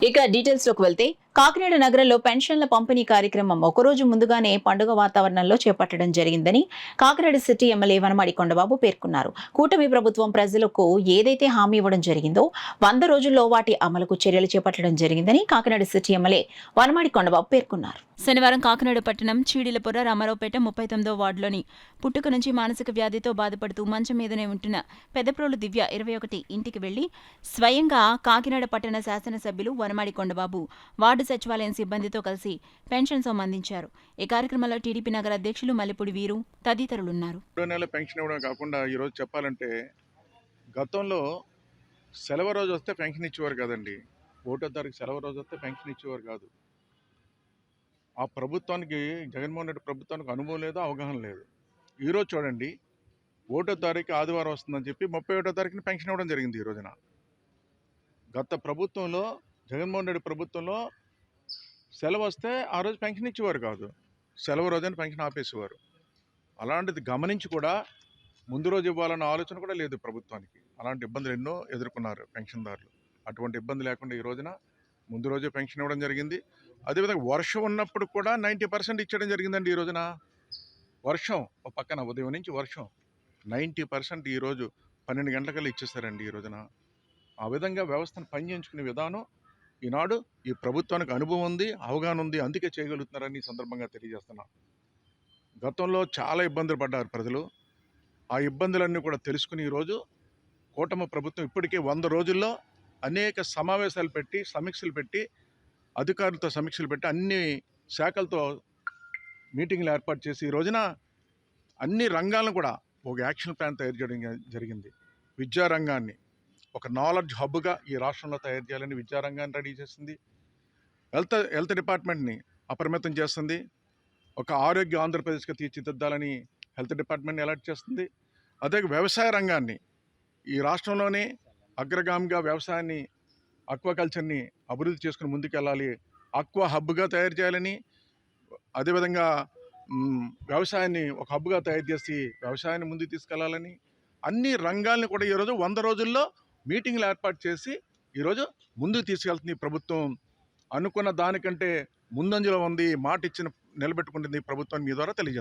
ఇక డీటెయిల్స్ లోకి వెళ్తే కాకినాడ నగరంలో పెన్షన్ల పంపిణీ కార్యక్రమం ఒకరోజు ముందుగానే పండుగ వాతావరణంలో చేపట్టడం జరిగిందని కాకినాడ సిటీ ఎమ్మెల్యే వనమాడి కొండబాబు పేర్కొన్నారు. కూటమి ప్రభుత్వం ప్రజలకు ఏదైతే హామీ ఇవ్వడం జరిగిందో 100 రోజుల్లో వాటి అమలుకు చర్యలు చేపట్టడం జరిగిందని కాకినాడ సిటీ ఎమ్మెల్యే వనమాడి కొండబాబు పేర్కొన్నారు. శనివారం కాకినాడ పట్టణం చీడిలపుర రామారావుపేట 39వ వార్డులోని పుట్టుక నుంచి మానసిక వ్యాధితో బాధపడుతూ మంచం మీదనే ఉంటున్న పెద్దప్రోలు దివ్య 21 ఇంటికి వెళ్లి స్వయంగా కాకినాడ పట్టణ శాసనసభ్యులు వనమాడి కొండబాబు వార్డు సచివాలయం సిబ్బందితో కలిసి పెన్షన్ సొమ్ము అందించారు. ఈ కార్యక్రమంలో టీడీపీ నగర అధ్యక్షులు మల్లెపూడి వీరు తదితరులున్నారు. పెన్షన్ ఇవ్వడం కాకుండా ఈరోజు చెప్పాలంటే గతంలో సెలవు రోజు వస్తే పెన్షన్ ఇచ్చేవారు కదండి. 1వ తారీఖు సెలవు రోజు వస్తే పెన్షన్ ఇచ్చేవారు కాదు. ఆ ప్రభుత్వానికి, జగన్మోహన్ రెడ్డి ప్రభుత్వానికి అనుభవం లేదు, అవగాహన లేదు. ఈరోజు చూడండి, 1వ తారీఖు ఆదివారం వస్తుందని చెప్పి 31వ తారీఖున పెన్షన్ ఇవ్వడం జరిగింది. ఈ రోజున గత ప్రభుత్వంలో, జగన్మోహన్ రెడ్డి ప్రభుత్వంలో సెలవు వస్తే ఆ రోజు పెన్షన్ ఇచ్చేవారు కాదు. సెలవు రోజున పెన్షన్ ఆపేసేవారు. అలాంటిది గమనించి కూడా ముందు రోజు ఇవ్వాలన్న ఆలోచన కూడా లేదు ప్రభుత్వానికి. అలాంటి ఇబ్బందులు ఎన్నో ఎదుర్కొన్నారు పెన్షన్దారులు. అటువంటి ఇబ్బంది లేకుండా ఈ రోజున ముందు రోజే పెన్షన్ ఇవ్వడం జరిగింది. అదేవిధంగా వర్షం ఉన్నప్పుడు కూడా 90% ఇచ్చడం జరిగిందండి. ఈ రోజున వర్షం ఒక పక్కన ఉదయం నుంచి వర్షం 90% ఈరోజు 12 గంటలకల్లా ఇచ్చేస్తారండి ఈ రోజున. ఆ విధంగా వ్యవస్థను పనిచేయించుకునే విధానం ఈనాడు ఈ ప్రభుత్వానికి అనుభవం ఉంది, అవగాహన ఉంది, అందుకే చేయగలుగుతున్నారని ఈ సందర్భంగా తెలియజేస్తున్నా. గతంలో చాలా ఇబ్బందులు పడ్డారు ప్రజలు. ఆ ఇబ్బందులన్నీ కూడా తెలుసుకుని ఈరోజు కూటమి ప్రభుత్వం ఇప్పటికే 100 రోజుల్లో అనేక సమావేశాలు పెట్టి, సమీక్షలు పెట్టి, అధికారులతో సమీక్షలు పెట్టి, అన్ని శాఖలతో మీటింగ్లు ఏర్పాటు చేసి ఈ రోజున అన్ని రంగాలను కూడా ఒక యాక్షన్ ప్లాన్ తయారు చేయడం జరిగింది. విద్యారంగాన్ని ఒక నాలెడ్జ్ హబ్గా ఈ రాష్ట్రంలో తయారు చేయాలని విద్యారంగాన్ని రెడీ చేసింది. హెల్త్ డిపార్ట్మెంట్ని అప్రమత్తం చేస్తుంది. ఒక ఆరోగ్య ఆంధ్రప్రదేశ్గా తీర్చిదిద్దాలని హెల్త్ డిపార్ట్మెంట్ని అలర్ట్ చేస్తుంది. అదే వ్యవసాయ రంగాన్ని ఈ రాష్ట్రంలోనే అగ్రగామిగా వ్యవసాయాన్ని, ఆక్వాకల్చర్ని అభివృద్ధి చేసుకుని ముందుకెళ్ళాలి, ఆక్వా హబ్గా తయారు చేయాలని, అదేవిధంగా వ్యవసాయాన్ని ఒక హబ్గా తయారు చేసి వ్యవసాయాన్ని ముందుకు తీసుకెళ్లాలని, అన్ని రంగాల్ని కూడా ఈరోజు 100 రోజుల్లో మీటింగ్లు ఏర్పాటు చేసి ఈరోజు ముందుకు తీసుకెళ్తుంది ఈ ప్రభుత్వం. అనుకున్న దానికంటే ముందంజలో ఉంది, మాట ఇచ్చిన నిలబెట్టుకుంటుంది ప్రభుత్వం మీ ద్వారా తెలియజేస్తుంది.